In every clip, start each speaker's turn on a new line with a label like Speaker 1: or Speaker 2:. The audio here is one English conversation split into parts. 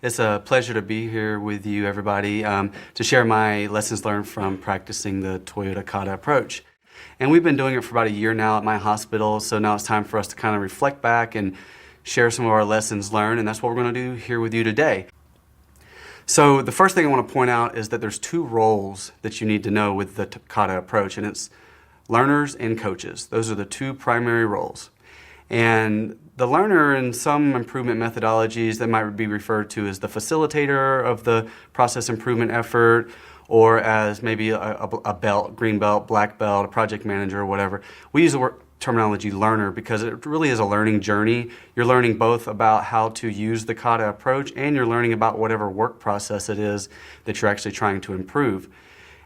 Speaker 1: It's a pleasure to be here with you, everybody, to share my lessons learned from practicing the Toyota Kata approach. And we've been doing it for about a year now at my hospital, so now it's time for us to kind of reflect back and share some of our lessons learned, and that's what we're going to do here with you today. So the first thing I want to point out is that there's two roles that you need to know with the Kata approach, and it's learners and coaches. Those are the two primary roles. And the learner, in some improvement methodologies, that might be referred to as the facilitator of the process improvement effort, or as maybe a belt, green belt, black belt, a project manager, or whatever. We use the word terminology learner because it really is a learning journey. You're learning both about how to use the Kata approach, and you're learning about whatever work process it is that you're actually trying to improve.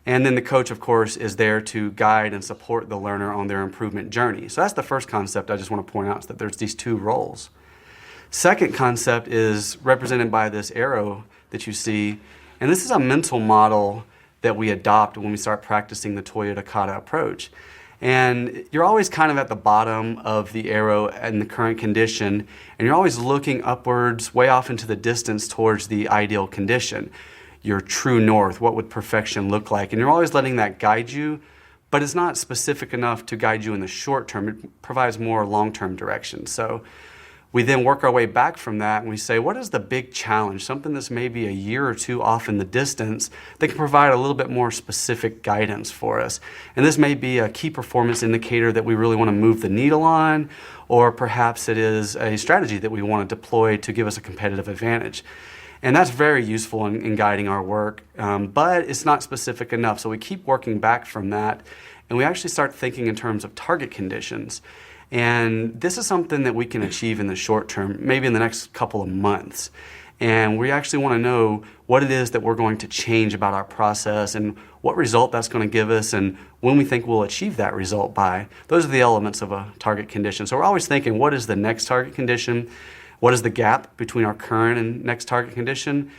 Speaker 1: And then the coach, of course, is there to guide and support the learner on their improvement journey. So that's the first concept I just want to point out, is that there's these two roles. Second concept is represented by this arrow that you see, and this is a mental model that we adopt when we start practicing the Toyota Kata approach. And you're always kind of at the bottom of the arrow in the current condition, and you're always looking upwards, way off into the distance towards the ideal condition. Your true north, what would perfection look like? And you're always letting that guide you, but it's not specific enough to guide you in the short term. It provides more long-term direction. So we then work our way back from that and we say, what is the big challenge? Something that's maybe a year or two off in the distance that can provide a little bit more specific guidance for us. And this may be a key performance indicator that we really want to move the needle on, or perhaps it is a strategy that we want to deploy to give us a competitive advantage. And that's very useful in guiding our work, but it's not specific enough. So we keep working back from that, and we actually start thinking in terms of target conditions. And this is something that we can achieve in the short term, maybe in the next couple of months. And we actually want to know what it is that we're going to change about our process and what result that's going to give us and when we think we'll achieve that result by. Those are the elements of a target condition. So we're always thinking, what is the next target condition? What is the gap between our current and next target condition?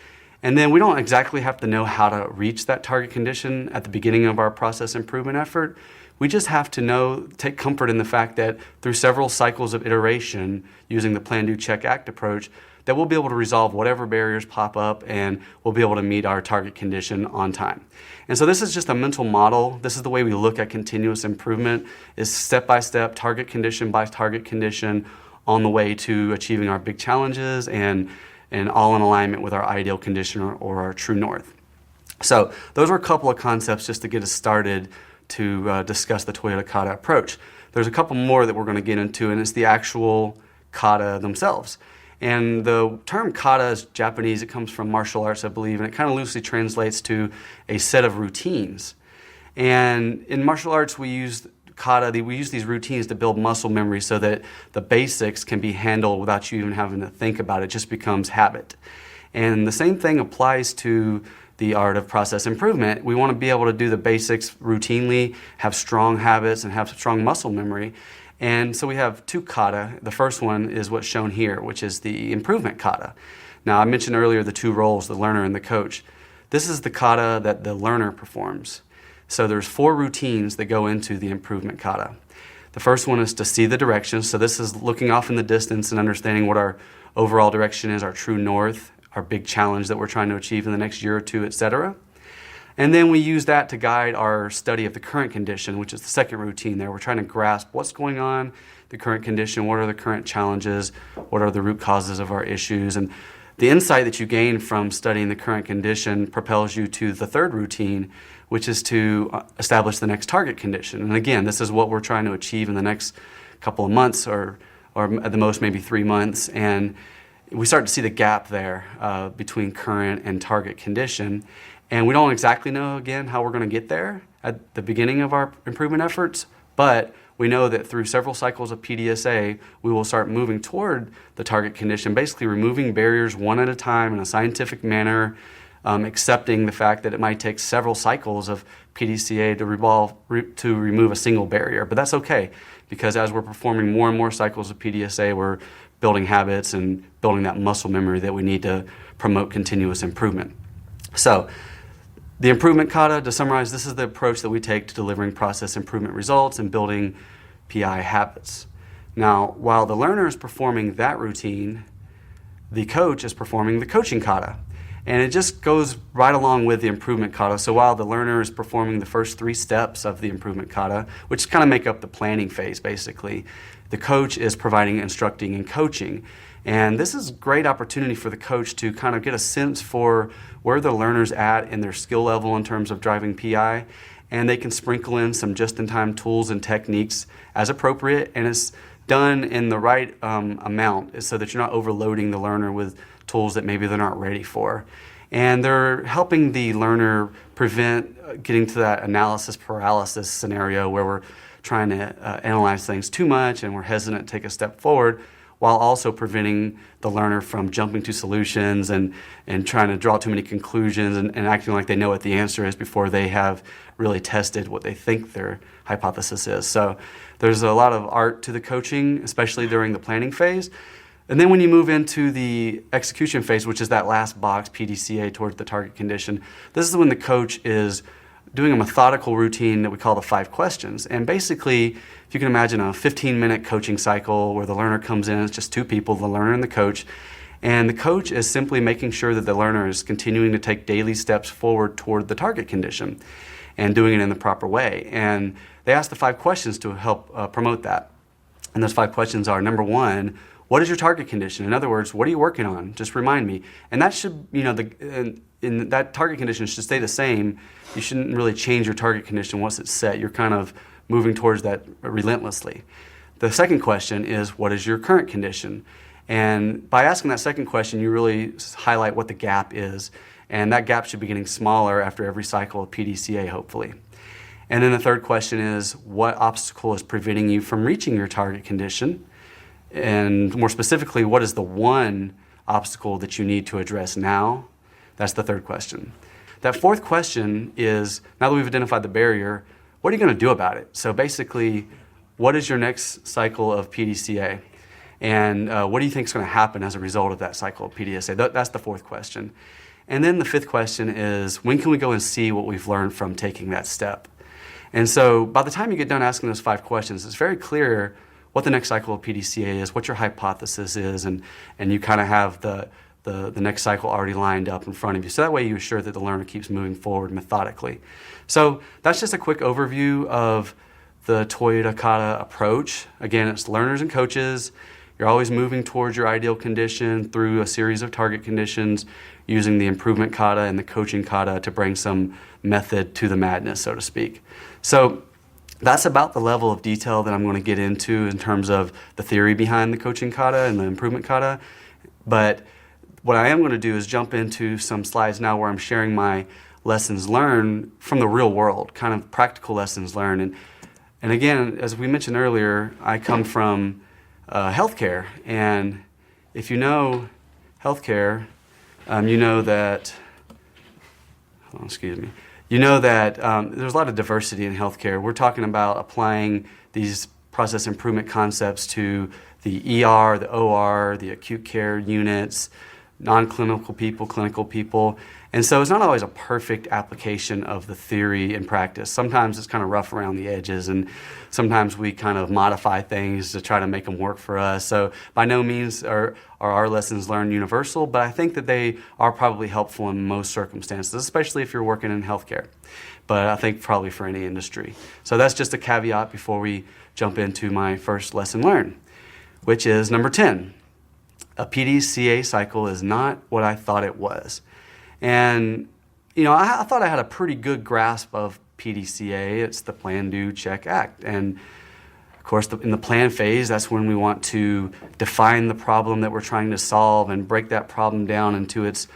Speaker 1: And then we don't exactly have to know how to reach that target condition at the beginning of our process improvement effort. We just have to take comfort in the fact that through several cycles of iteration using the plan, do, check, act approach, that we'll be able to resolve whatever barriers pop up and we'll be able to meet our target condition on time. And so this is just a mental model. This is the way we look at continuous improvement, is step by step, target condition by target condition, on the way to achieving our big challenges and all in alignment with our ideal condition or our true north. So those are a couple of concepts just to get us started to discuss the Toyota Kata approach. There's a couple more that we're going to get into, and it's the actual kata themselves. And the term kata is Japanese. It comes from martial arts, I believe, and it kind of loosely translates to a set of routines. And in martial arts, we use these routines to build muscle memory so that the basics can be handled without you even having to think about it. It just becomes habit. And the same thing applies to the art of process improvement. We want to be able to do the basics routinely, have strong habits, and have strong muscle memory. And so we have two kata. The first one is what's shown here, which is the improvement kata. Now, I mentioned earlier the two roles, the learner and the coach. This is the kata that the learner performs. So there's 4 routines that go into the improvement kata. The first one is to see the direction. So this is looking off in the distance and understanding what our overall direction is, our true north, our big challenge that we're trying to achieve in the next year or two, etc. And then we use that to guide our study of the current condition, which is the second routine there. We're trying to grasp what's going on, the current condition, what are the current challenges, what are the root causes of our issues. And the insight that you gain from studying the current condition propels you to the third routine, which is to establish the next target condition. And again, this is what we're trying to achieve in the next couple of months or at the most maybe 3 months. And we start to see the gap there between current and target condition. And we don't exactly know, again, how we're going to get there at the beginning of our improvement efforts, but we know that through several cycles of PDCA, we will start moving toward the target condition, basically removing barriers one at a time in a scientific manner, accepting the fact that it might take several cycles of PDCA to remove a single barrier. But that's okay, because as we're performing more and more cycles of PDCA, we're building habits and building that muscle memory that we need to promote continuous improvement. So the improvement kata, to summarize, this is the approach that we take to delivering process improvement results and building PI habits. Now, while the learner is performing that routine, the coach is performing the coaching kata. And it just goes right along with the improvement kata. So while the learner is performing the first 3 steps of the improvement kata, which kind of make up the planning phase basically, the coach is providing, instructing, and coaching. And this is a great opportunity for the coach to kind of get a sense for where the learner's at in their skill level in terms of driving PI. And they can sprinkle in some just-in-time tools and techniques as appropriate. And it's done in the right amount so that you're not overloading the learner with tools that maybe they're not ready for. And they're helping the learner prevent getting to that analysis paralysis scenario where we're trying to analyze things too much and we're hesitant to take a step forward, while also preventing the learner from jumping to solutions and trying to draw too many conclusions and acting like they know what the answer is before they have really tested what they think their hypothesis is. So there's a lot of art to the coaching, especially during the planning phase. And then when you move into the execution phase, which is that last box, PDCA, towards the target condition, this is when the coach is doing a methodical routine that we call the 5 questions. And basically, if you can imagine a 15-minute coaching cycle where the learner comes in, it's just 2 people, the learner and the coach. And the coach is simply making sure that the learner is continuing to take daily steps forward toward the target condition and doing it in the proper way. And they ask the 5 questions to help promote that. And those 5 questions are, number 1, what is your target condition? In other words, what are you working on? Just remind me. And that should, in that target condition should stay the same. You shouldn't really change your target condition once it's set. You're kind of moving towards that relentlessly. The second question is, what is your current condition? And by asking that second question, you really highlight what the gap is. And that gap should be getting smaller after every cycle of PDCA, hopefully. And then the third question is, what obstacle is preventing you from reaching your target condition? And more specifically, what is the one obstacle that you need to address now? That's the third question. That fourth question is, now that we've identified the barrier, what are you going to do about it? So basically, what is your next cycle of PDCA? And what do you think is going to happen as a result of that cycle of PDCA? That's the fourth question. And then the fifth question is, when can we go and see what we've learned from taking that step? And so by the time you get done asking those 5 questions, it's very clear what the next cycle of PDCA is, what your hypothesis is, and you kind of have the next cycle already lined up in front of you. So that way you assure that the learner keeps moving forward methodically. So that's just a quick overview of the Toyota Kata approach. Again, it's learners and coaches. You're always moving towards your ideal condition through a series of target conditions using the improvement kata and the coaching kata to bring some method to the madness, so to speak. So that's about the level of detail that I'm going to get into in terms of the theory behind the coaching kata and the improvement kata. But what I am going to do is jump into some slides now where I'm sharing my lessons learned from the real world, kind of practical lessons learned. And again, as we mentioned earlier, I come from healthcare. And if you know healthcare, you know that, you know that there's a lot of diversity in healthcare. We're talking about applying these process improvement concepts to the ER, the OR, the acute care units, non-clinical people, clinical people. And so it's not always a perfect application of the theory in practice. Sometimes it's kind of rough around the edges, and sometimes we kind of modify things to try to make them work for us. So by no means are our lessons learned universal, but I think that they are probably helpful in most circumstances, especially if you're working in healthcare. But I think probably for any industry. So that's just a caveat before we jump into my first lesson learned, which is number 10. A PDCA cycle is not what I thought it was. And, I thought I had a pretty good grasp of PDCA. It's the plan, do, check, act. And, of course, in the plan phase, that's when we want to define the problem that we're trying to solve and break that problem down into its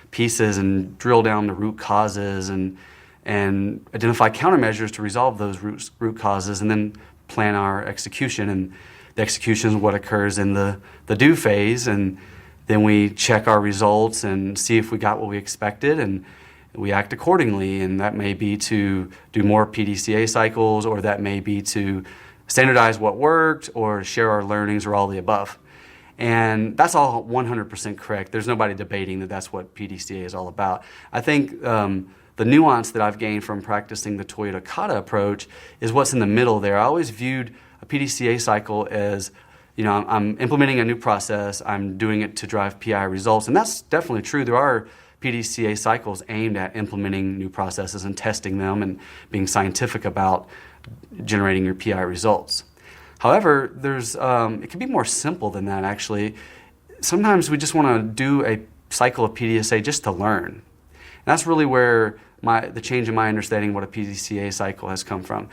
Speaker 1: pieces and drill down the root causes and identify countermeasures to resolve those root causes, and then plan our execution. And the execution is what occurs in the do phase, and then we check our results and see if we got what we expected, and we act accordingly. And that may be to do more PDCA cycles, or that may be to standardize what worked, or share our learnings, or all the above. And that's all 100% correct. There's nobody debating that that's what PDCA is all about. I think the nuance that I've gained from practicing the Toyota Kata approach is what's in the middle there. I always viewed a PDCA cycle as I'm implementing a new process, I'm doing it to drive PI results, and that's definitely true. There are PDCA cycles aimed at implementing new processes and testing them and being scientific about generating your PI results. However, it can be more simple than that, actually. Sometimes we just want to do a cycle of PDCA just to learn. And that's really where the change in my understanding of what a PDCA cycle has come from.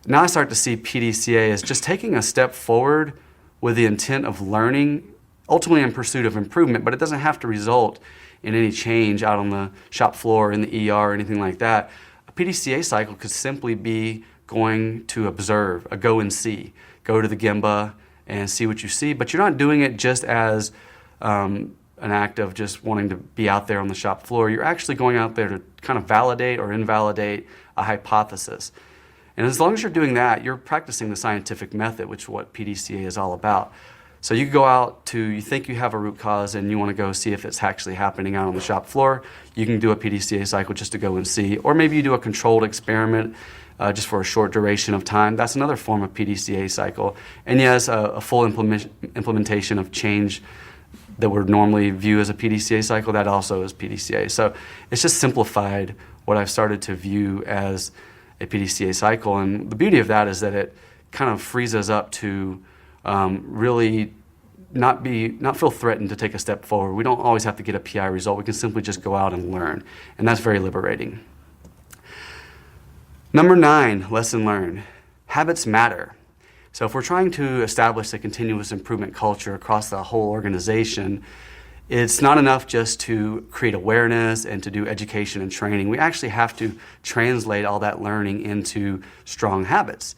Speaker 1: Now I start to see PDCA as just taking a step forward with the intent of learning, ultimately in pursuit of improvement, but it doesn't have to result in any change out on the shop floor, in the ER, or anything like that. A PDCA cycle could simply be going to observe, a go and see. Go to the Gemba and see what you see, but you're not doing it just as an act of just wanting to be out there on the shop floor. You're actually going out there to kind of validate or invalidate a hypothesis. And as long as you're doing that, you're practicing the scientific method, which is what PDCA is all about. So you go out you think you have a root cause and you want to go see if it's actually happening out on the shop floor. You can do a PDCA cycle just to go and see. Or maybe you do a controlled experiment just for a short duration of time. That's another form of PDCA cycle. And yes, a full implementation of change that would normally view as a PDCA cycle, that also is PDCA. So it's just simplified what I've started to view as a PDCA cycle. And the beauty of that is that it kind of frees us up to really not feel threatened to take a step forward. We don't always have to get a PI result. We can simply just go out and learn. And that's very liberating. Number 9, lesson learned. Habits matter. So if we're trying to establish a continuous improvement culture across the whole organization, it's not enough just to create awareness and to do education and training. We actually have to translate all that learning into strong habits.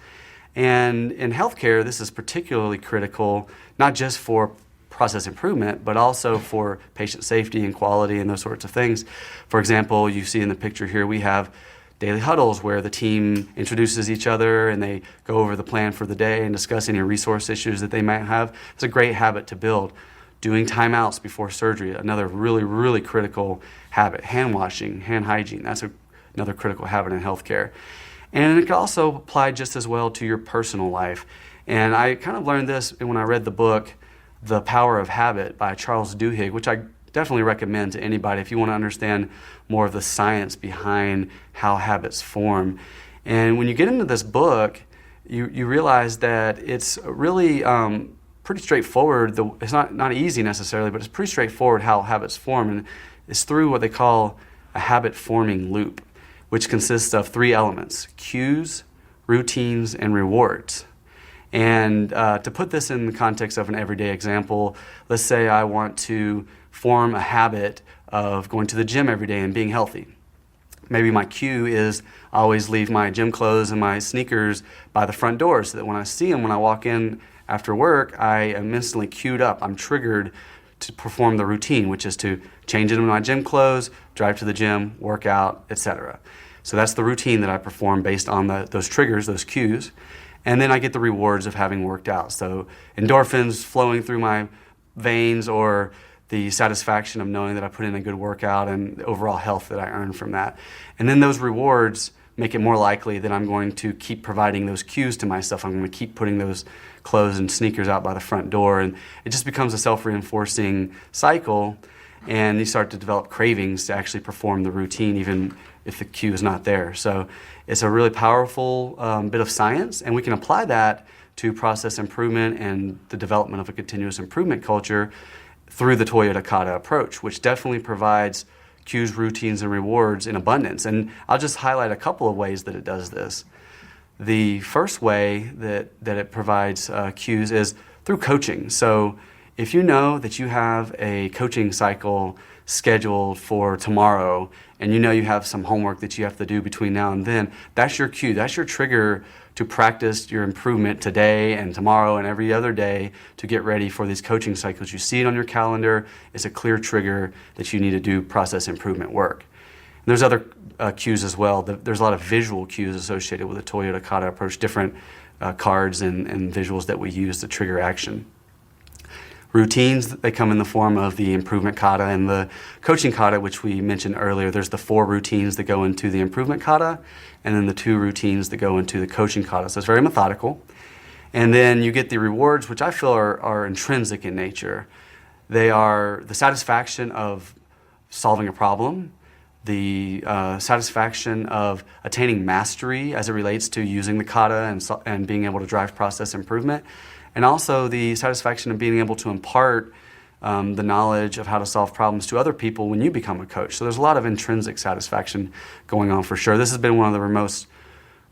Speaker 1: And in healthcare, this is particularly critical, not just for process improvement, but also for patient safety and quality and those sorts of things. For example, you see in the picture here, we have daily huddles where the team introduces each other and they go over the plan for the day and discuss any resource issues that they might have. It's a great habit to build. Doing timeouts before surgery, another really, really critical habit. Hand washing, hand hygiene, that's another critical habit in healthcare. And it can also apply just as well to your personal life. And I kind of learned this when I read the book, The Power of Habit by Charles Duhigg, which I definitely recommend to anybody if you want to understand more of the science behind how habits form. And when you get into this book, you realize that it's really pretty straightforward. It's not easy necessarily, but it's pretty straightforward how habits form. And it's through what they call a habit forming loop, which consists of 3 elements: cues, routines, and rewards. And to put this in the context of an everyday example, let's say I want to form a habit of going to the gym every day and being healthy. Maybe my cue is I always leave my gym clothes and my sneakers by the front door so that when I see them, when I walk in after work, I am instantly cued up. I'm triggered to perform the routine, which is to change into my gym clothes, drive to the gym, work out, etc. So that's the routine that I perform based on those triggers, those cues. And then I get the rewards of having worked out. So endorphins flowing through my veins, or the satisfaction of knowing that I put in a good workout and the overall health that I earn from that. And then those rewards make it more likely that I'm going to keep providing those cues to myself. I'm going to keep putting those clothes and sneakers out by the front door. And it just becomes a self-reinforcing cycle. And you start to develop cravings to actually perform the routine, even if the cue is not there. So it's a really powerful bit of science, and we can apply that to process improvement and the development of a continuous improvement culture through the Toyota Kata approach, which definitely provides cues, routines, and rewards in abundance. And I'll just highlight a couple of ways that it does this. The first way that it provides cues is through coaching. So if you know that you have a coaching cycle scheduled for tomorrow, and you know you have some homework that you have to do between now and then, that's your cue, that's your trigger to practice your improvement today and tomorrow and every other day to get ready for these coaching cycles. You see it on your calendar, it's a clear trigger that you need to do process improvement work. And there's other cues as well. There's a lot of visual cues associated with the Toyota Kata approach, different cards and visuals that we use to trigger action. Routines, they come in the form of the improvement kata and the coaching kata, which we mentioned earlier. There's the 4 routines that go into the improvement kata, and then the 2 routines that go into the coaching kata. So it's very methodical. And then you get the rewards, which I feel are intrinsic in nature. They are the satisfaction of solving a problem, the satisfaction of attaining mastery as it relates to using the kata and being able to drive process improvement, and also the satisfaction of being able to impart the knowledge of how to solve problems to other people when you become a coach. So there's a lot of intrinsic satisfaction going on for sure. This has been one of the most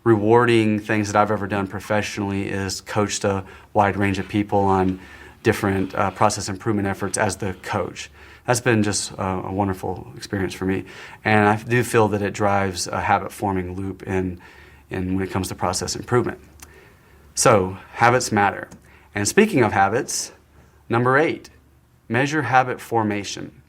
Speaker 1: rewarding things that I've ever done professionally, is coached a wide range of people on different process improvement efforts as the coach. That's been just a wonderful experience for me. And I do feel that it drives a habit-forming loop in when it comes to process improvement. So, habits matter. And speaking of habits, number 8, measure habit formation.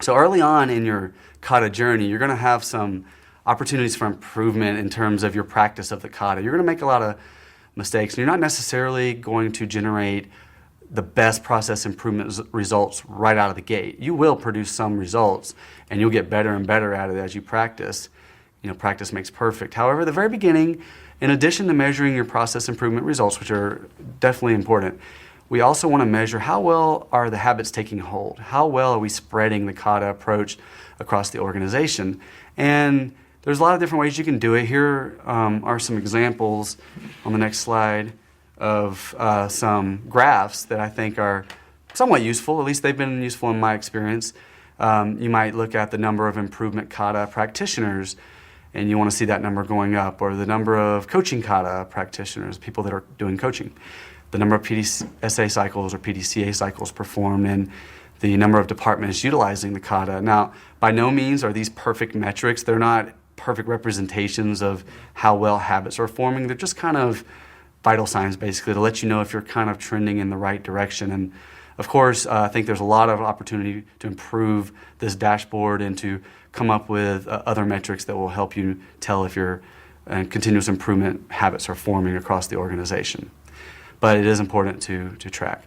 Speaker 1: So early on in your kata journey, you're going to have some opportunities for improvement in terms of your practice of the kata. You're going to make a lot of mistakes, and you're not necessarily going to generate the best process improvement results right out of the gate. You will produce some results, and you'll get better and better at it as you practice. Practice makes perfect. However, at the very beginning, in addition to measuring your process improvement results, which are definitely important, we also want to measure how well are the habits taking hold? How well are we spreading the kata approach across the organization? And there's a lot of different ways you can do it. Here are some examples on the next slide of some graphs that I think are somewhat useful. At least they've been useful in my experience. You might look at the number of improvement kata practitioners, and you want to see that number going up, or the number of coaching kata practitioners, people that are doing coaching, the number of PDCA cycles or PDCA cycles performed, and the number of departments utilizing the kata. Now, by no means are these perfect metrics. They're not perfect representations of how well habits are forming. They're just kind of vital signs, basically, to let you know if you're kind of trending in the right direction. And of course, I think there's a lot of opportunity to improve this dashboard and to come up with other metrics that will help you tell if your continuous improvement habits are forming across the organization. But it is important to track.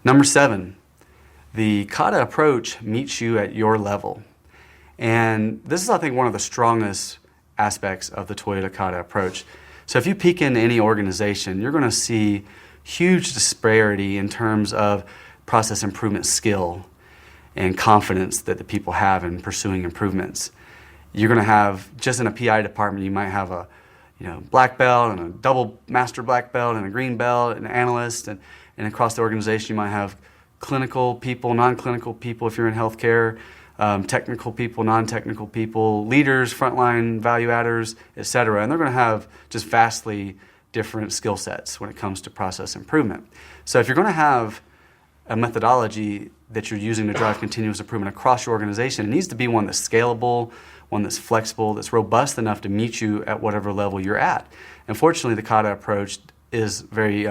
Speaker 1: Number 7, the kata approach meets you at your level. And this is, I think, one of the strongest aspects of the Toyota Kata approach. So if you peek into any organization, you're going to see huge disparity in terms of process improvement skill and confidence that the people have in pursuing improvements. You're going to have, just in a PI department, you might have a black belt and a double master black belt and a green belt and an analyst, and across the organization you might have clinical people, non-clinical people if you're in healthcare, technical people, non-technical people, leaders, frontline value adders, etc. And they're going to have just vastly different skill sets when it comes to process improvement. So if you're going to have a methodology that you're using to drive continuous improvement across your organization, it needs to be one that's scalable, one that's flexible, that's robust enough to meet you at whatever level you're at. And fortunately, the Kata approach is very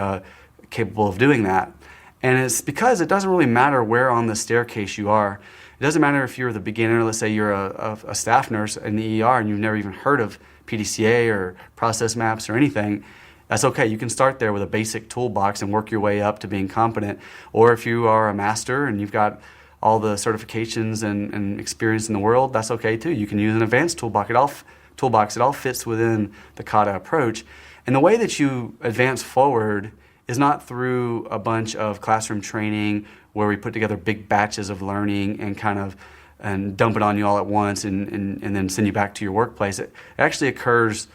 Speaker 1: capable of doing that. And it's because it doesn't really matter where on the staircase you are. It doesn't matter if you're the beginner, let's say you're a staff nurse in the ER and you've never even heard of PDCA or process maps or anything. That's okay. You can start there with a basic toolbox and work your way up to being competent. Or if you are a master and you've got all the certifications and experience in the world, that's okay too. You can use an advanced toolbox. It all fits within the Kata approach. And the way that you advance forward is not through a bunch of classroom training where we put together big batches of learning and dump it on you all at once and then send you back to your workplace. It actually occurs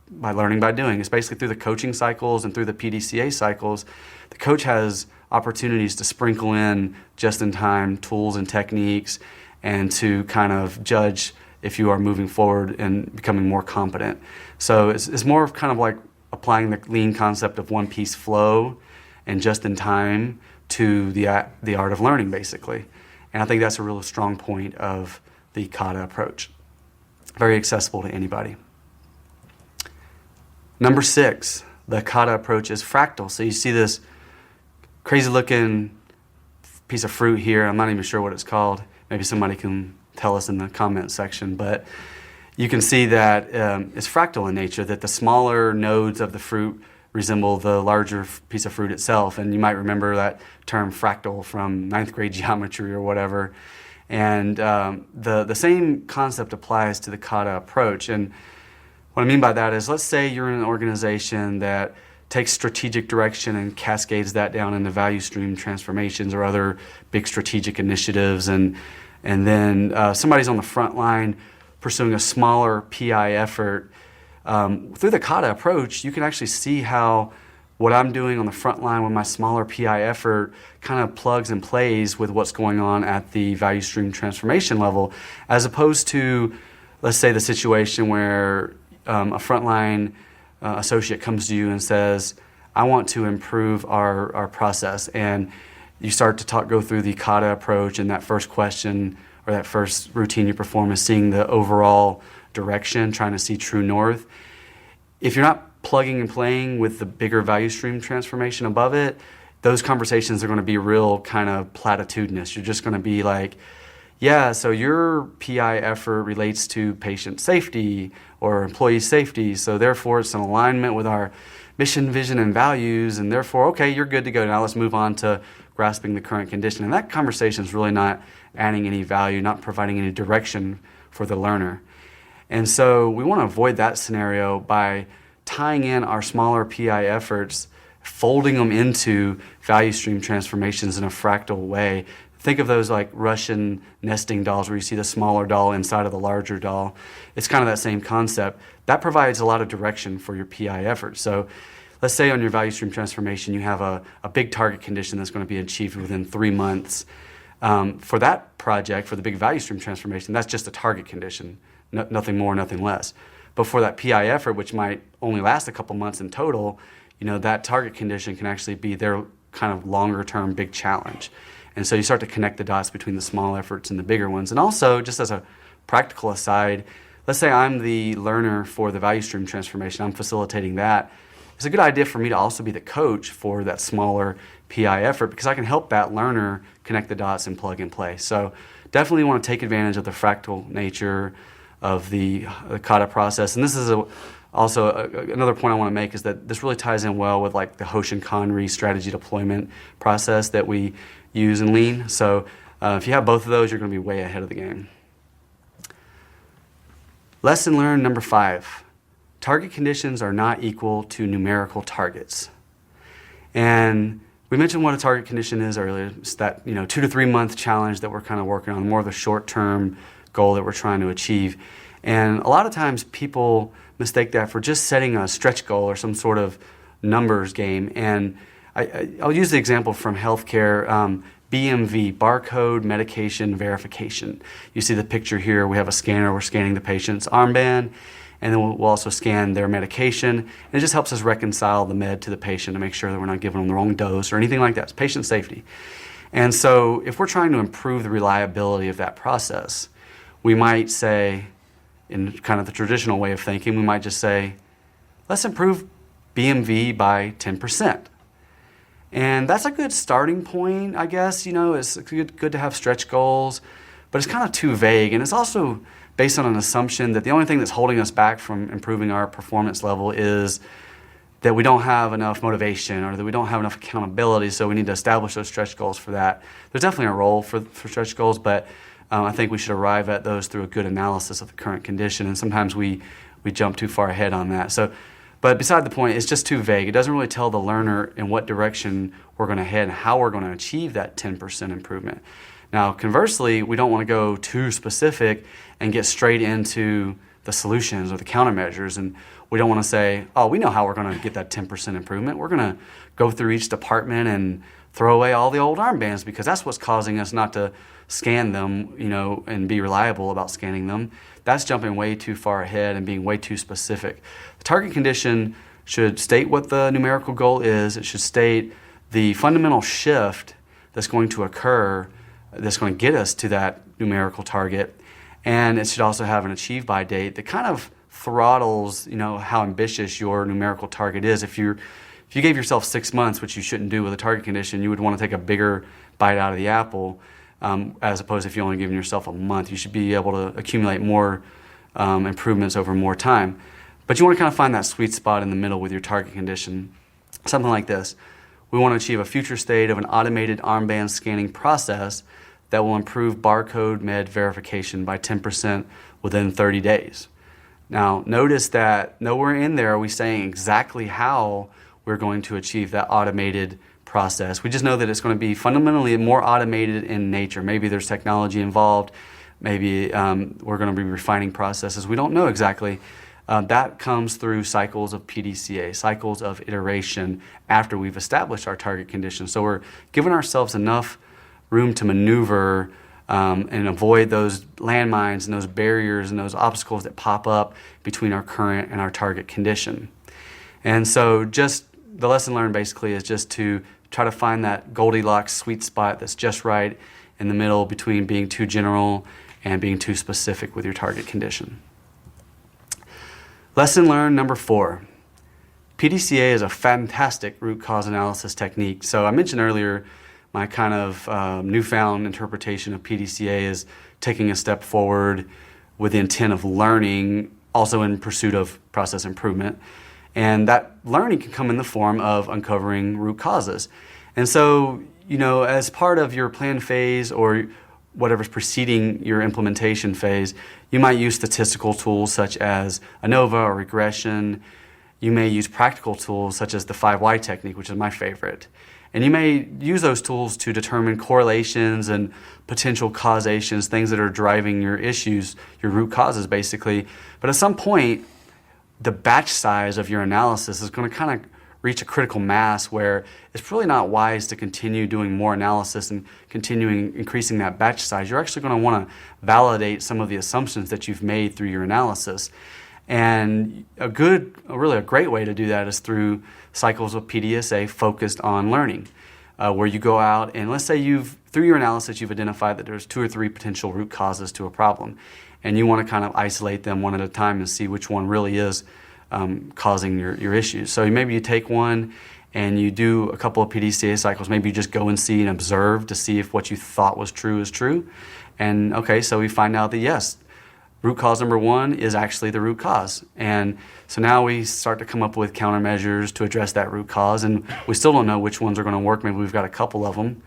Speaker 1: by learning by doing. It's basically through the coaching cycles and through the PDCA cycles. The coach has opportunities to sprinkle in just-in-time tools and techniques and to kind of judge if you are moving forward and becoming more competent. So it's more of kind of like applying the lean concept of one-piece flow and just-in-time to the art of learning, basically. And I think that's a real strong point of the Kata approach. Very accessible to anybody. Number 6, the Kata approach is fractal. So you see this crazy looking piece of fruit here. I'm not even sure what it's called. Maybe somebody can tell us in the comment section. But you can see that it's fractal in nature, that the smaller nodes of the fruit resemble the larger piece of fruit itself. And you might remember that term fractal from 9th grade geometry or whatever. And the same concept applies to the Kata approach. And what I mean by that is, let's say you're in an organization that takes strategic direction and cascades that down into value stream transformations or other big strategic initiatives. And then somebody's on the front line pursuing a smaller PI effort. Through the Kata approach, you can actually see how what I'm doing on the front line with my smaller PI effort kind of plugs and plays with what's going on at the value stream transformation level, as opposed to, let's say, the situation where a frontline associate comes to you and says, I want to improve our process. And you start to go through the Kata approach, and that first question or that first routine you perform is seeing the overall direction, trying to see true north. If you're not plugging and playing with the bigger value stream transformation above it, those conversations are going to be real kind of platitudinous. You're just going to be like, yeah, so your PI effort relates to patient safety or employee safety, so therefore it's in alignment with our mission, vision, and values, and therefore, okay, you're good to go. Now let's move on to grasping the current condition. And that conversation is really not adding any value, not providing any direction for the learner. And so we want to avoid that scenario by tying in our smaller PI efforts, folding them into value stream transformations in a fractal way. Think of those like Russian nesting dolls where you see the smaller doll inside of the larger doll. It's kind of that same concept. That provides a lot of direction for your PI effort. So let's say on your value stream transformation, you have a big target condition that's going to be achieved within 3 months. For that project, for the big value stream transformation, that's just a target condition, nothing more, nothing less. But for that PI effort, which might only last a couple months in total, that target condition can actually be their kind of longer term big challenge. And so you start to connect the dots between the small efforts and the bigger ones. And also, just as a practical aside, let's say I'm the learner for the value stream transformation, I'm facilitating that. It's a good idea for me to also be the coach for that smaller PI effort, because I can help that learner connect the dots and plug and play. So definitely want to take advantage of the fractal nature of the Kata process. And this is also another point I want to make, is that this really ties in well with like the Hoshin Kanri strategy deployment process that we use in Lean. So if you have both of those, you're going to be way ahead of the game. Lesson learned number 5. Target conditions are not equal to numerical targets. And we mentioned what a target condition is earlier. It's that 2 to 3 month challenge that we're kind of working on, more of a short-term goal that we're trying to achieve. And a lot of times people mistake that for just setting a stretch goal or some sort of numbers game. And I'll use the example from healthcare, BMV, barcode medication verification. You see the picture here. We have a scanner. We're scanning the patient's armband, and then we'll also scan their medication. And it just helps us reconcile the med to the patient to make sure that we're not giving them the wrong dose or anything like that. It's patient safety. And so if we're trying to improve the reliability of that process, we might say, in kind of the traditional way of thinking, we might just say, let's improve BMV by 10%. And that's a good starting point, I guess. It's good to have stretch goals, but it's kind of too vague. And it's also based on an assumption that the only thing that's holding us back from improving our performance level is that we don't have enough motivation or that we don't have enough accountability, so we need to establish those stretch goals for that. There's definitely a role for stretch goals, but I think we should arrive at those through a good analysis of the current condition, and sometimes we jump too far ahead on that. But beside the point, it's just too vague. It doesn't really tell the learner in what direction we're going to head and how we're going to achieve that 10% improvement. Now, conversely, we don't want to go too specific and get straight into the solutions or the countermeasures, and we don't want to say, oh, we know how we're going to get that 10% improvement. We're going to go through each department and throw away all the old armbands because that's what's causing us not to scan them, and be reliable about scanning them. That's jumping way too far ahead and being way too specific. The target condition should state what the numerical goal is. It should state the fundamental shift that's going to occur, that's going to get us to that numerical target. And it should also have an achieve by date that kind of throttles, how ambitious your numerical target is. If you gave yourself 6 months, which you shouldn't do with a target condition, you would want to take a bigger bite out of the apple. As opposed to if you're only giving yourself a month. You should be able to accumulate more improvements over more time. But you want to kind of find that sweet spot in the middle with your target condition. Something like this. We want to achieve a future state of an automated armband scanning process that will improve barcode med verification by 10% within 30 days. Now, notice that nowhere in there are we saying exactly how we're going to achieve that automated process. We just know that it's going to be fundamentally more automated in nature. Maybe there's technology involved. Maybe we're going to be refining processes. We don't know exactly. That comes through cycles of PDCA, cycles of iteration after we've established our target condition. So we're giving ourselves enough room to maneuver and avoid those landmines and those barriers and those obstacles that pop up between our current and our target condition. And so just the lesson learned basically is just to try to find that Goldilocks sweet spot that's just right in the middle between being too general and being too specific with your target condition. Lesson learned number 4. PDCA is a fantastic root cause analysis technique. So I mentioned earlier my kind of newfound interpretation of PDCA is taking a step forward with the intent of learning, also in pursuit of process improvement. And that learning can come in the form of uncovering root causes. And so, as part of your plan phase or whatever's preceding your implementation phase, you might use statistical tools such as ANOVA or regression. You may use practical tools such as the 5Y technique, which is my favorite. And you may use those tools to determine correlations and potential causations, things that are driving your issues, your root causes basically. But at some point, the batch size of your analysis is going to kind of reach a critical mass where it's really not wise to continue doing more analysis and continuing increasing that batch size. You're actually going to want to validate some of the assumptions that you've made through your analysis. And a great way to do that is through cycles of PDCA focused on learning, where you go out and let's say through your analysis you've identified that there's 2 or 3 potential root causes to a problem. And you want to kind of isolate them one at a time and see which one really is causing your issues. So maybe you take one and you do a couple of PDCA cycles. Maybe you just go and see and observe to see if what you thought was true is true. And okay, so we find out that yes, root cause number 1 is actually the root cause. And so now we start to come up with countermeasures to address that root cause. And we still don't know which ones are going to work. Maybe we've got a couple of them.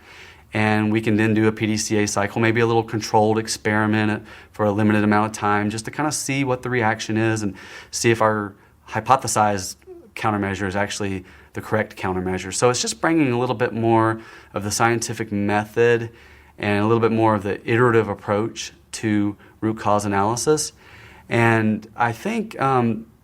Speaker 1: And we can then do a PDCA cycle, maybe a little controlled experiment for a limited amount of time just to kind of see what the reaction is and see if our hypothesized countermeasure is actually the correct countermeasure. So it's just bringing a little bit more of the scientific method and a little bit more of the iterative approach to root cause analysis. And I think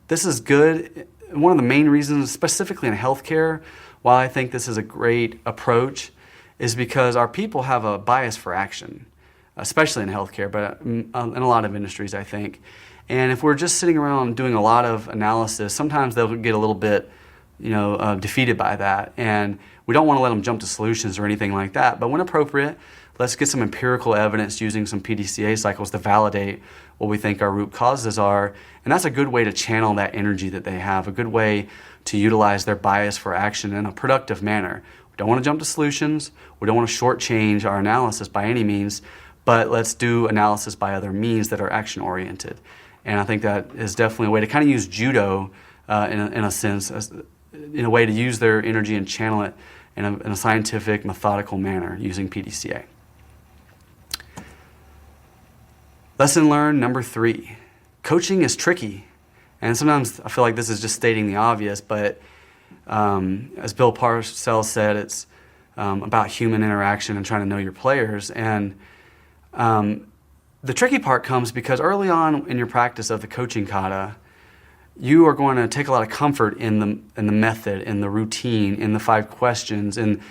Speaker 1: this is good. One of the main reasons, specifically in healthcare, why I think this is a great approach is because our people have a bias for action, especially in healthcare, but in a lot of industries, I think. And if we're just sitting around doing a lot of analysis, sometimes they'll get a little bit, defeated by that. And we don't want to let them jump to solutions or anything like that. But when appropriate, let's get some empirical evidence using some PDCA cycles to validate what we think our root causes are. And that's a good way to channel that energy that they have, a good way to utilize their bias for action in a productive manner. We don't want to jump to solutions. We don't want to shortchange our analysis by any means, but let's do analysis by other means that are action-oriented. And I think that is definitely a way to kind of use judo in a sense, in a way to use their energy and channel it in a scientific, methodical manner using PDCA. Lesson learned number 3. Coaching is tricky. And sometimes I feel like this is just stating the obvious, but as Bill Parcells said, it's about human interaction and trying to know your players. And the tricky part comes because early on in your practice of the coaching kata, you are going to take a lot of comfort in the method, in the routine, in the 5 questions, in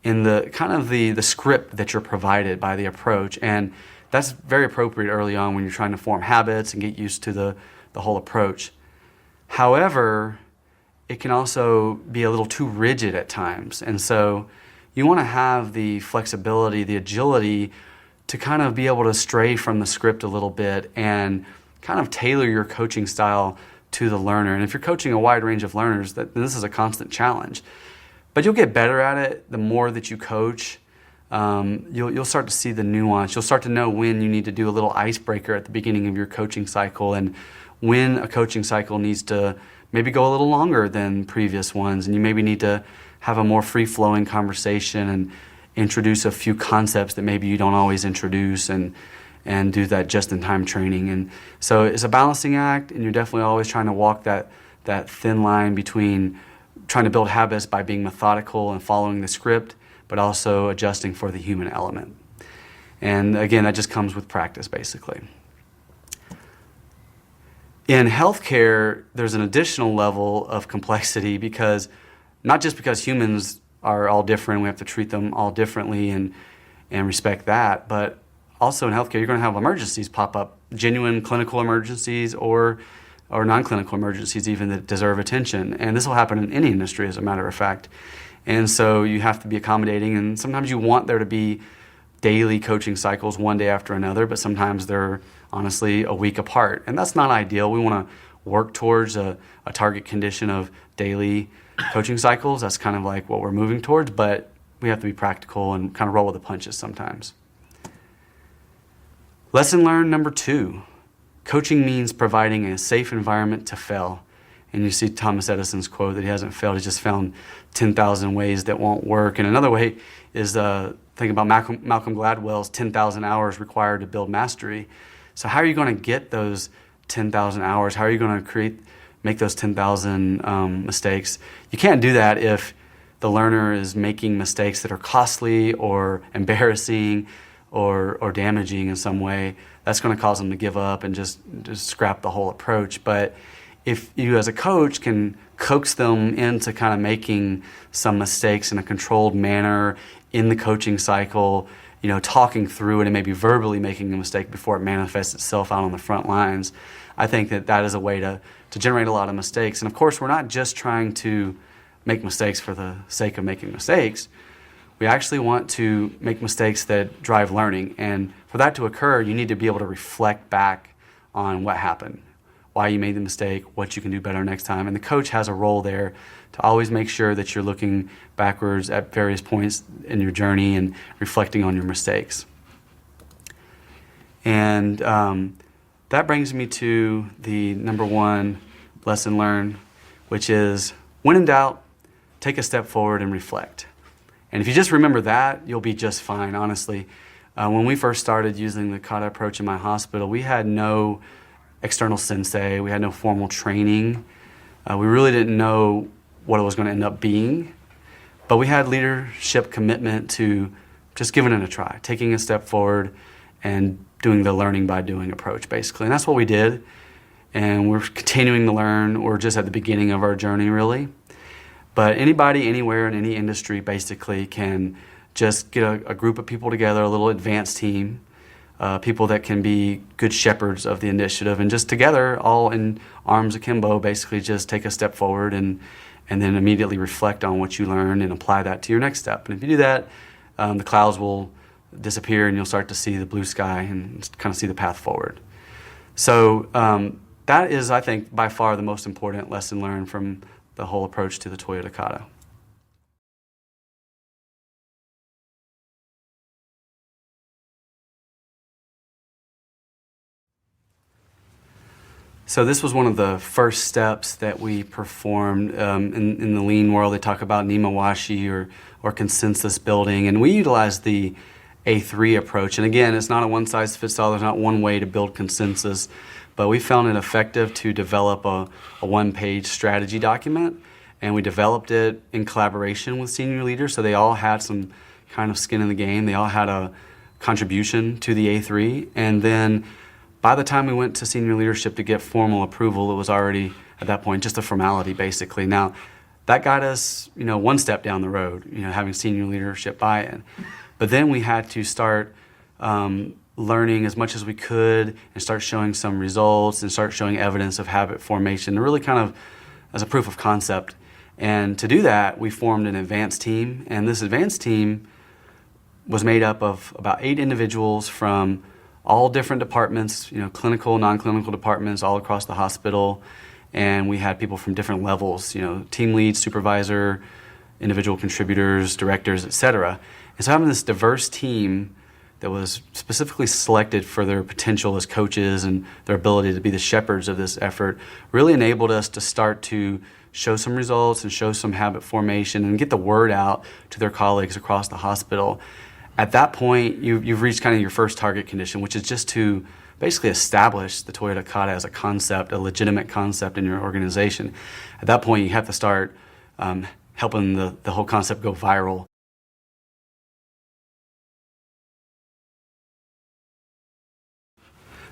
Speaker 1: the kind of the script that you're provided by the approach. And that's very appropriate early on when you're trying to form habits and get used to the whole approach. However, it can also be a little too rigid at times. And so you want to have the flexibility, the agility to kind of be able to stray from the script a little bit and kind of tailor your coaching style to the learner. And if you're coaching a wide range of learners, then this is a constant challenge. But you'll get better at it the more that you coach. You'll start to see the nuance. You'll start to know when you need to do a little icebreaker at the beginning of your coaching cycle and when a coaching cycle needs to maybe go a little longer than previous ones, and you maybe need to have a more free-flowing conversation and introduce a few concepts that maybe you don't always introduce and do that just-in-time training. And so it's a balancing act, and you're definitely always trying to walk that thin line between trying to build habits by being methodical and following the script, but also adjusting for the human element. And again, that just comes with practice, basically. In healthcare, there's an additional level of complexity because not just because humans are all different, we have to treat them all differently and respect that, but also in healthcare, you're going to have emergencies pop up, genuine clinical emergencies or non-clinical emergencies even that deserve attention. And this will happen in any industry, as a matter of fact. And so you have to be accommodating, and sometimes you want there to be daily coaching cycles one day after another, but sometimes they're honestly a week apart. And that's not ideal. We want to work towards a target condition of daily coaching cycles. That's kind of like what we're moving towards, but we have to be practical and kind of roll with the punches sometimes. Lesson learned number 2, coaching means providing a safe environment to fail. And you see Thomas Edison's quote that he hasn't failed, he just found 10,000 ways that won't work. And another way is think about Malcolm Gladwell's 10,000 hours required to build mastery. So how are you going to get those 10,000 hours? How are you going to make those 10,000 mistakes? You can't do that if the learner is making mistakes that are costly or embarrassing or damaging in some way. That's going to cause them to give up and just scrap the whole approach. But if you as a coach can coax them into kind of making some mistakes in a controlled manner in the coaching cycle, talking through it and maybe verbally making a mistake before it manifests itself out on the front lines, I think that is a way to generate a lot of mistakes. And of course, we're not just trying to make mistakes for the sake of making mistakes. We actually want to make mistakes that drive learning. And for that to occur, you need to be able to reflect back on what happened, why you made the mistake, what you can do better next time. And the coach has a role there to always make sure that you're looking backwards at various points in your journey and reflecting on your mistakes. And that brings me to the number 1 lesson learned, which is when in doubt, take a step forward and reflect. And if you just remember that, you'll be just fine, honestly. When we first started using the Kata approach in my hospital, we had no external sensei, we had no formal training. We really didn't know what it was going to end up being, but we had leadership commitment to just giving it a try, taking a step forward and doing the learning by doing approach, basically. And that's what we did. And we're continuing to learn. We're just at the beginning of our journey, really. But anybody, anywhere, in any industry, basically can just get a group of people together, a little advanced team, people that can be good shepherds of the initiative, and just together, all in arms akimbo, basically just take a step forward and then immediately reflect on what you learned and apply that to your next step. And if you do that, the clouds will disappear and you'll start to see the blue sky and kind of see the path forward. So that is, I think, by far the most important lesson learned from the whole approach to the Toyota Kata. So this was one of the first steps that we performed in the lean world. They talk about Nimawashi or consensus building, and we utilized the A3 approach. And again, it's not a one-size-fits-all. There's not one way to build consensus, but we found it effective to develop a one-page strategy document, and we developed it in collaboration with senior leaders, so they all had some kind of skin in the game. They all had a contribution to the A3, and then by the time we went to senior leadership to get formal approval, it was already, at that point, just a formality, basically. Now, that got us, one step down the road, having senior leadership buy-in. But then we had to start learning as much as we could and start showing some results and start showing evidence of habit formation, really kind of as a proof of concept. And to do that, we formed an advanced team. And this advanced team was made up of about 8 individuals from all different departments, clinical, non-clinical departments all across the hospital. And we had people from different levels, team lead, supervisor, individual contributors, directors, etc. And so having this diverse team that was specifically selected for their potential as coaches and their ability to be the shepherds of this effort really enabled us to start to show some results and show some habit formation and get the word out to their colleagues across the hospital. At that point, you've reached kind of your first target condition, which is just to basically establish the Toyota Kata as a concept, a legitimate concept in your organization. At that point, you have to start helping the whole concept go viral.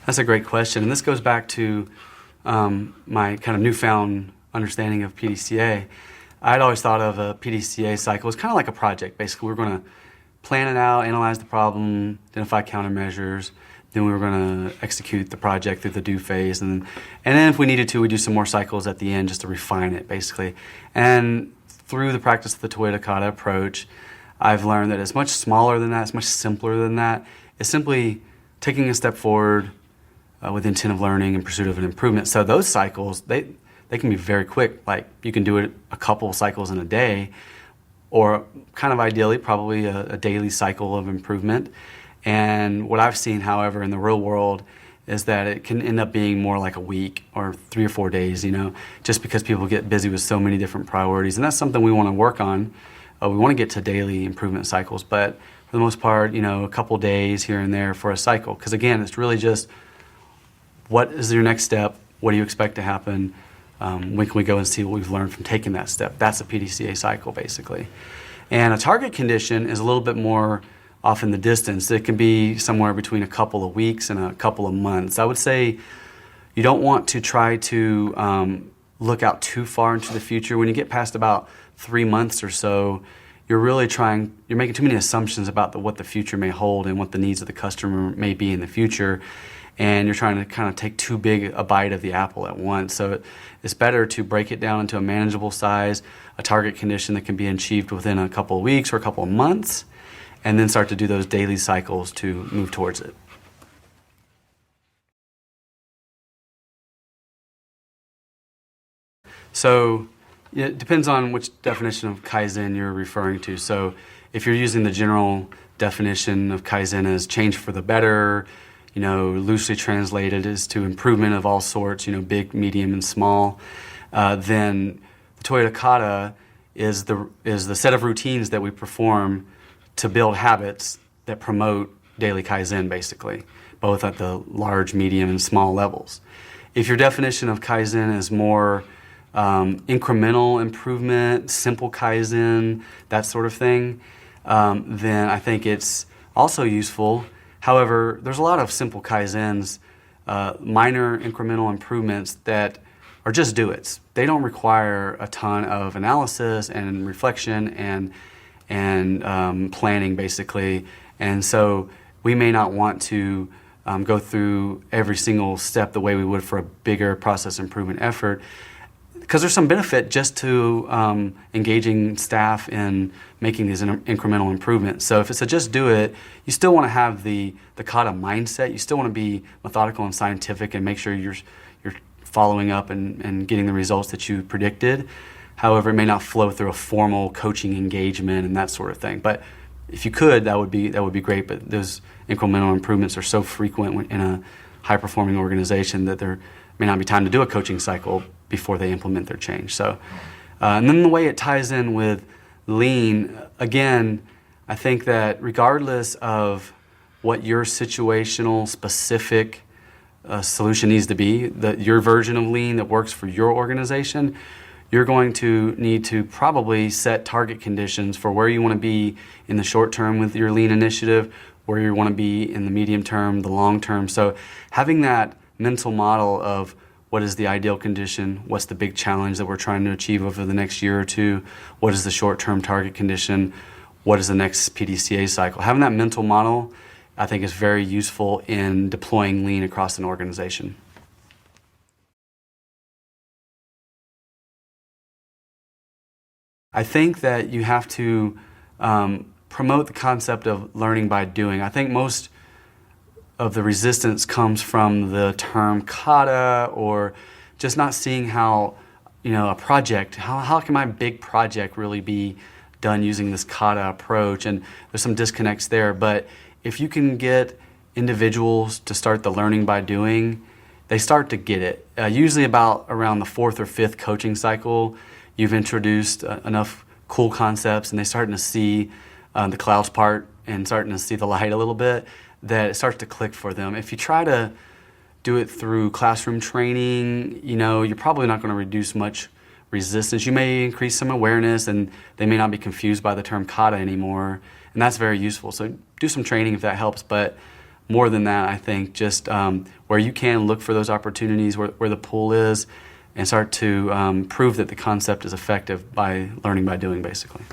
Speaker 1: That's a great question, and this goes back to my kind of newfound understanding of PDCA. I'd always thought of a PDCA cycle as kind of like a project. Basically, we're going to plan it out, analyze the problem, identify countermeasures, then we were going to execute the project through the do phase, and then if we needed to, we do some more cycles at the end just to refine it, basically. And through the practice of the Toyota Kata approach, I've learned that it's much smaller than that, it's much simpler than that. It's simply taking a step forward with intent of learning and pursuit of an improvement. So those cycles, they can be very quick. Like you can do it a couple cycles in a day, or kind of ideally, probably a daily cycle of improvement. And what I've seen, however, in the real world is that it can end up being more like a week or 3 or 4 days, just because people get busy with so many different priorities. And that's something we want to work on. We want to get to daily improvement cycles, but for the most part, a couple days here and there for a cycle. Because again, it's really just, what is your next step? What do you expect to happen? When can we go and see what we've learned from taking that step? That's a PDCA cycle, basically. And a target condition is a little bit more off in the distance. It can be somewhere between a couple of weeks and a couple of months. I would say you don't want to try to look out too far into the future. When you get past about 3 months or so, you're making too many assumptions about what the future may hold and what the needs of the customer may be in the future. And you're trying to kind of take too big a bite of the apple at once. So it's better to break it down into a manageable size, a target condition that can be achieved within a couple of weeks or a couple of months, and then start to do those daily cycles to move towards it. So it depends on which definition of Kaizen you're referring to. So if you're using the general definition of Kaizen as change for the better, loosely translated as to improvement of all sorts, big, medium, and small, then the Toyota Kata is the set of routines that we perform to build habits that promote daily Kaizen, basically, both at the large, medium, and small levels. If your definition of Kaizen is more incremental improvement, simple Kaizen, that sort of thing, then I think it's also useful. However, there's a lot of simple Kaizens, minor incremental improvements that are just do-its. They don't require a ton of analysis and reflection and planning, basically. And so we may not want to go through every single step the way we would for a bigger process improvement effort, because there's some benefit just to engaging staff in making these incremental improvements. So if it's a just do it, you still want to have the Kata mindset. You still want to be methodical and scientific and make sure you're following up and getting the results that you predicted. However, it may not flow through a formal coaching engagement and that sort of thing. But if you could, that would be great. But those incremental improvements are so frequent in a high-performing organization that there may not be time to do a coaching cycle before they implement their change. So, and then the way it ties in with lean, again, I think that regardless of what your situational specific solution needs to be, your version of lean that works for your organization, you're going to need to probably set target conditions for where you want to be in the short term with your lean initiative, where you want to be in the medium term, the long term. So having that mental model of what is the ideal condition, what's the big challenge that we're trying to achieve over the next year or two, what is the short-term target condition, what is the next PDCA cycle. Having that mental model, I think, is very useful in deploying lean across an organization. I think that you have to promote the concept of learning by doing. I think most of the resistance comes from the term kata, or just not seeing how, a project, how can my big project really be done using this kata approach? And there's some disconnects there. But if you can get individuals to start the learning by doing, they start to get it. Usually about around the 4th or 5th coaching cycle, you've introduced enough cool concepts and they're starting to see the clouds part and starting to see the light a little bit, that it starts to click for them. If you try to do it through classroom training, you're probably not going to resistance. You may increase some awareness, and they may not be confused by the term kata anymore, and that's very useful. So do some training if that helps, but more than that, I think just where you can look for those opportunities where the pull is, and start to prove that the concept is effective by learning by doing, basically.